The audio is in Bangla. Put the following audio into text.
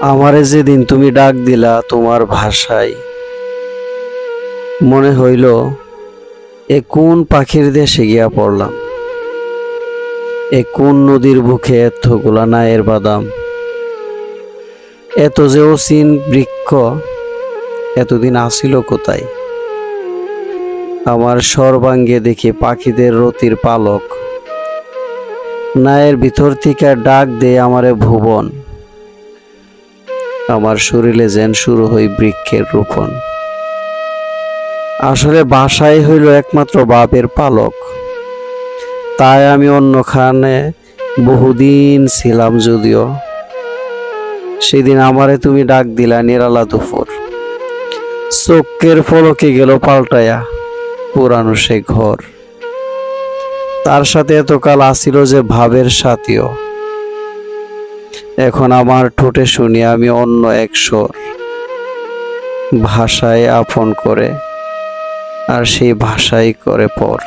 আমারে যেদিন তুমি ডাক দিলা তোমার ভাষায়, মনে হইল এ কোন পাখির দেশে গিয়া পড়লাম। এ কোন নদীর বুকে এতগুলা নায়ের বাদাম, এত যে অচিন বৃক্ষ এতদিন আসিল কোথায়। আমার সর্বাঙ্গে দেখি পাখিদের রতির পালক, নায়ের ভিতর থেকে ডাক দেয় আমারে ভুবন। আমার শরীরে যেন শুরু হই বৃক্ষের রোপণ। আসলে ভাষাই হইল একমাত্র বাপের পালক, তাই আমি অন্যখানে বহুদিন ছিলাম যদিও। সেদিন আমারে তুমি ডাক দিলা নিরালা দুপুর, চোখের পলকে গেল পাল্টায়া পুরানো সে ঘর। তার সাথে এতকাল আসিল যে ভাবের সাথীও, এখন আমার ঠোঁটে শুনি আমি অন্য এক স্বর। ভাষায় আপন করে আর সেই ভাষাই করে পর।